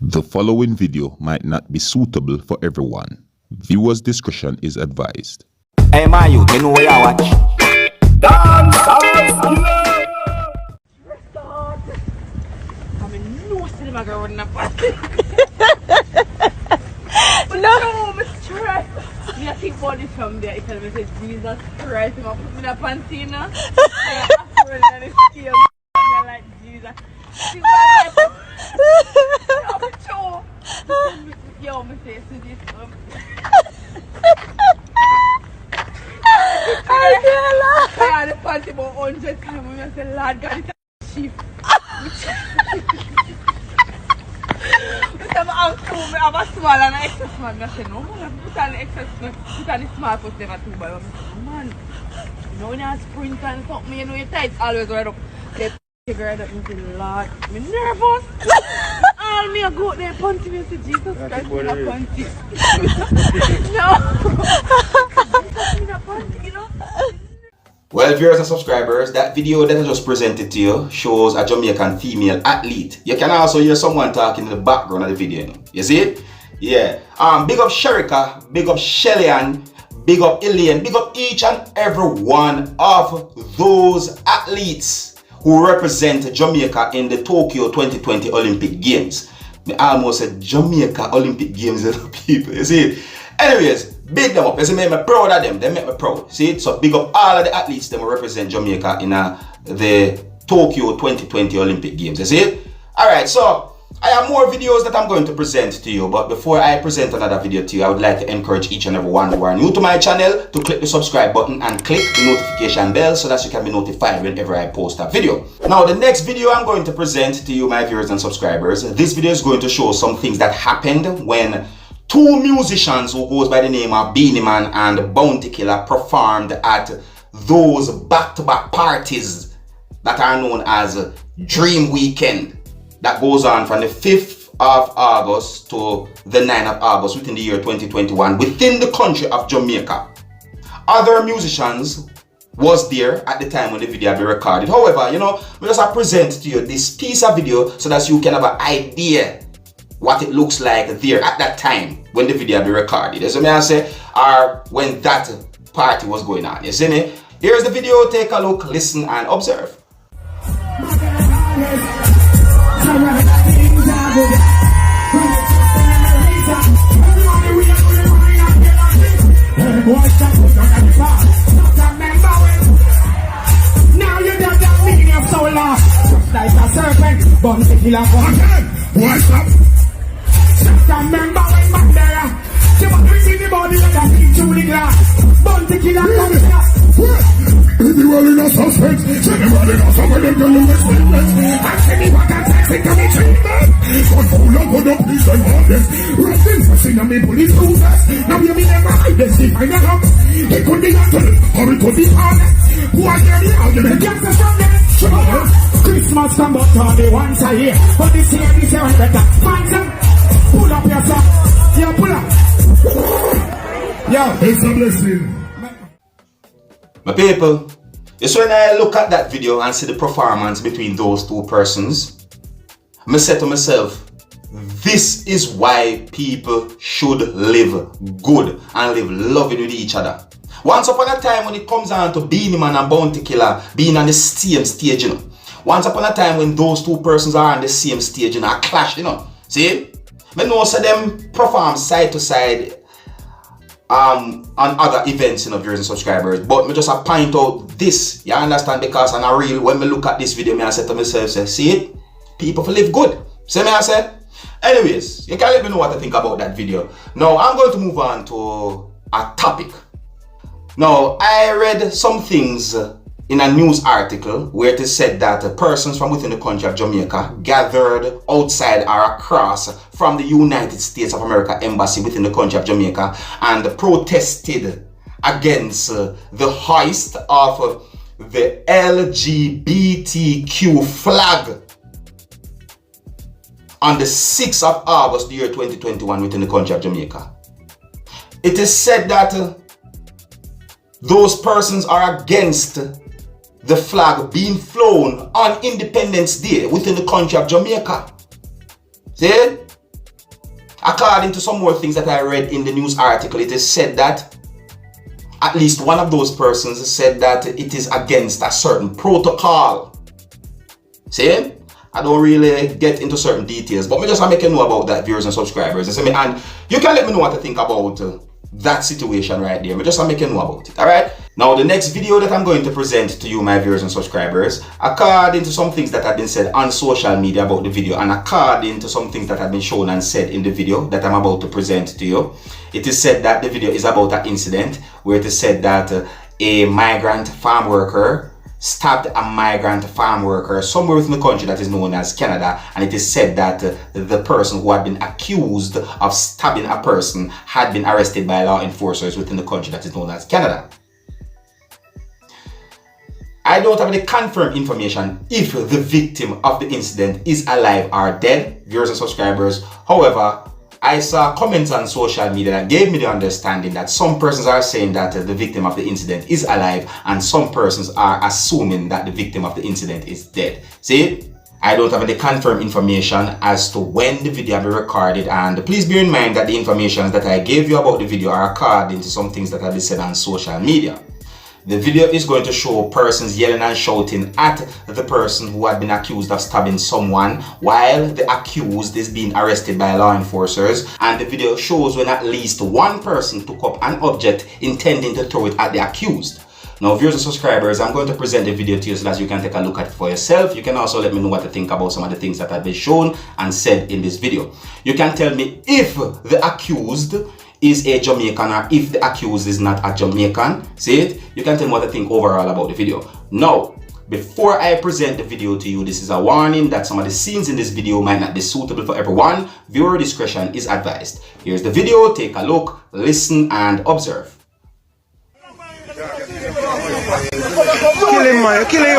The following video might not be suitable for everyone. Viewers' discretion is advised. Hey man, you know where I watch? Dancehall. I'm in no cinema girl with a party. But No. I'm stressed. Me I think about this from there. It tell me say Jesus Christ, I'm put me in a panty now. I'm afraid of the scale. I'm like Jesus. She's like, I'm a show. Yo, me say to this. I had a panty about 100 times when I said, Lord God, it's a sheep. I'm a small and an extra small. I said, no man, put on the extra small, put on the small foot never too bad. I said, man, you know when you sprint and something, you know your tights always right up. They figure it out and say, Lord, I'm nervous. All me a go there punching me, say, Jesus Christ, I'm a punching. No. I'm a punching, you know. Well, viewers and subscribers, that video that I just presented to you shows a Jamaican female athlete. You can also hear someone talking in the background of the video. You know? You see it? Yeah. Big up Sherika, big up Shelly-Ann, big up Ilian, big up each and every one of those athletes who represent Jamaica in the Tokyo 2020 Olympic Games. I almost said Jamaica Olympic Games, people. You see it? Anyways, big them up. You see, make me proud of them. They make me proud. See it? So big up all of the athletes that will represent Jamaica in the Tokyo 2020 Olympic Games. You see it? Alright, so I have more videos that I'm going to present to you. But before I present another video to you, I would like to encourage each and every one who are new to my channel to click the subscribe button and click the notification bell so that you can be notified whenever I post a video. Now, the next video I'm going to present to you, my viewers and subscribers, this video is going to show some things that happened when two musicians who goes by the name of Beenie Man and Bounty Killer performed at those back-to-back parties that are known as Dream Weekend that goes on from the 5th of August to the 9th of August within the year 2021 within the country of Jamaica. Other musicians was there at the time when the video had been recorded. However, you know, we just present to you this piece of video so that you can have an idea what it looks like there at that time when the video be recorded. You see me I say, or when that party was going on. You see me? Here's the video, take a look, listen and observe. Now you don't have me in your soul, just like a serpent, Bounty Killer for what's up? Remember when back there, she was drinking the body and that thing through the glass. Bounty Killer comes here. Everyone in a suspense, everyone in a summer, they're going to experiment. I see me back and sexy to me treatment. But hold up, please, I'm on this. Resting for seeing me police cruisers. Now you mean never hide this, if I never. It could be actually, or it could be honest. Who are there, the argument? Just a strong Christmas come but only once a year. But this year, I better find some. Pull up yourself. Yeah, pull up. Yeah, it's a blessing. My people, it's when I look at that video and see the performance between those two persons, I say to myself, this is why people should live good and live loving with each other. Once upon a time when it comes down to Beenie Man and Bounty Killer being on the same stage, you know. Once upon a time when those two persons are on the same stage, you know, a clash, you know. See? I know some of them perform side to side on other events, you know, viewers and subscribers. But me just point out this, you understand? Because on a real, when me look at this video, I say to myself, say, see it? People for live good. See me I said? Anyways, you can let me know what I think about that video. Now, I'm going to move on to a topic. Now, I read some things in a news article where it is said that persons from within the country of Jamaica gathered outside or across from the United States of America embassy within the country of Jamaica and protested against the hoist of the LGBTQ flag on the 6th of August, the year 2021 within the country of Jamaica. It is said that those persons are against the flag being flown on Independence Day within the country of Jamaica. See? According to some more things that I read in the news article, it is said that at least one of those persons said that it is against a certain protocol. See? I don't really get into certain details, but me just make you know about that, viewers and subscribers. You see me? And you can let me know what to think about that situation right there. Me just make you know about it. Alright? Now the next video that I'm going to present to you, my viewers and subscribers, according to some things that have been said on social media about the video, and according to some things that have been shown and said in the video that I'm about to present to you, it is said that the video is about an incident where it is said that a migrant farm worker stabbed a migrant farm worker somewhere within the country that is known as Canada, and it is said that the person who had been accused of stabbing a person had been arrested by law enforcers within the country that is known as Canada. I don't have any confirmed information if the victim of the incident is alive or dead, viewers and subscribers. However, I saw comments on social media that gave me the understanding that some persons are saying that the victim of the incident is alive, and some persons are assuming that the victim of the incident is dead. See, I don't have any confirmed information as to when the video will be recorded, and please bear in mind that the information that I gave you about the video are according to some things that have been said on social media. The video is going to show persons yelling and shouting at the person who had been accused of stabbing someone while the accused is being arrested by law enforcers, and the video shows when at least one person took up an object intending to throw it at the accused. Now, viewers and subscribers, I'm going to present the video to you so that you can take a look at it for yourself. You can also let me know what to think about some of the things that have been shown and said in this video. You can tell me if the accused is a Jamaican or if the accused is not a Jamaican. See it? You can tell me what to think overall about the video. Now, before I present the video to you, this is a warning that some of the scenes in this video might not be suitable for everyone. Viewer discretion is advised. Here's the video. Take a look, listen, and observe. Kill him, man. Kill him.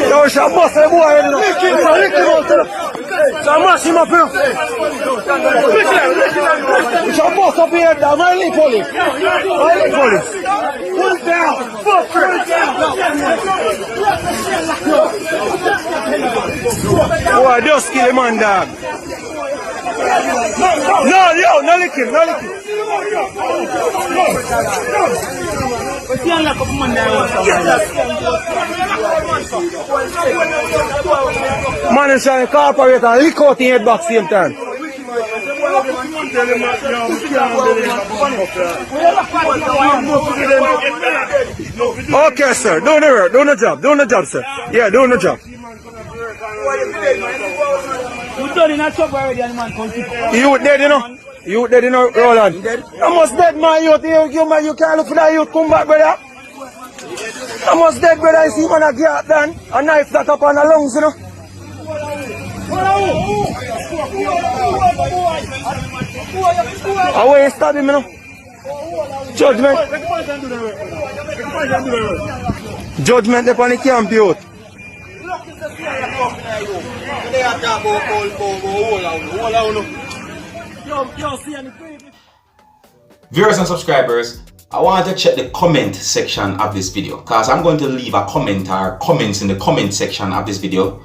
Yo, já mostra boa ele não. Já mostra uma pelo. Já mostra bem ele, vai ali poli. Vai ali poli. Pull down. Pull down. Boy, just kill him, man, dog. No, yo, no lick him, no lick him. Man is trying to cooperate and lick out in head back same time. Okay, sir, do the job, sir. Yeah, do the job. You done in a trouble already, and man come to You dead, you know? You dead, you know, Roland? I must dead, man. You can't look for that youth come back, brother. I must dead, brother. I see man a get done. A knife that up on the lungs, you know? How you stab him, you know? Judgment. Judgment upon the camp, youth. Viewers and subscribers, I want to check the comment section of this video, because I'm going to leave a comment or comments in the comment section of this video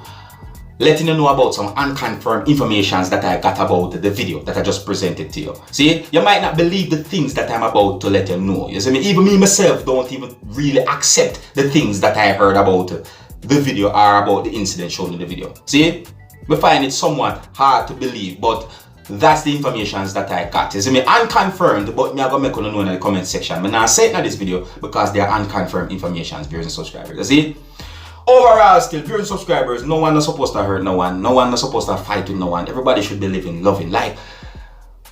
letting you know about some unconfirmed information that I got about the video that I just presented to you. See, you might not believe the things that I'm about to let you know. You see me? Even me myself don't even really accept the things that I heard about the video or about the incident shown in the video. See, we find it somewhat hard to believe, but that's the information that I got. You see me? Unconfirmed, but me I gonna make you know in the comment section. But now I say it in this video because they are unconfirmed information, viewers and subscribers. You see? Overall, still, viewers and subscribers, no one is supposed to hurt no one. No one is supposed to fight with no one. Everybody should be living, loving. Like,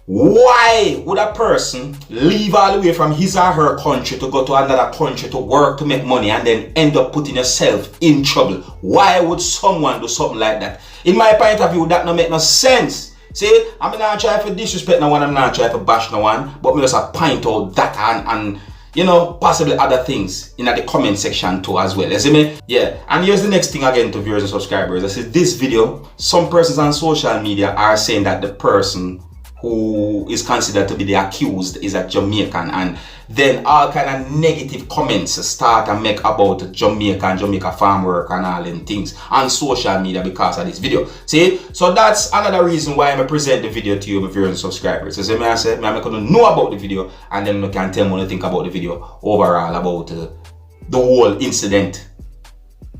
why would a person leave all the way from his or her country to go to another country to work to make money and then end up putting yourself in trouble? Why would someone do something like that? In my point of view, that don't make no sense. See, I'm not trying to disrespect no one, I'm not trying to bash no one, but me just point out that and you know, possibly other things in the comment section too as well. You see me? Yeah. And here's the next thing again to viewers and subscribers. I said this video, some persons on social media are saying that the person who is considered to be the accused is a Jamaican, and then all kind of negative comments start and make about Jamaica farm work and all them things on social media because of this video. See, so that's another reason why I present the video to you, my viewers and subscribers. So I say, I'm going to know about the video, and then you can tell me what you think about the video overall, about the whole incident,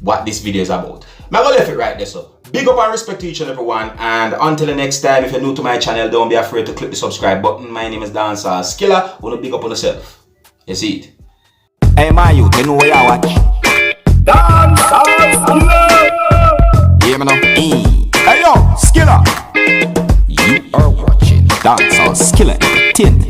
what this video is about. I'm going to leave it right there. So big up and respect to each and every one, and until the next time, if you're new to my channel, don't be afraid to click the subscribe button. My name is Dancehall Skilla. Want to big up on yourself. You see it? Hey my youth, you know where you watch? Dancehall Skilla. Yeah, man. Hey yo, Skilla. You are watching Dancehall Skilla Entertainment.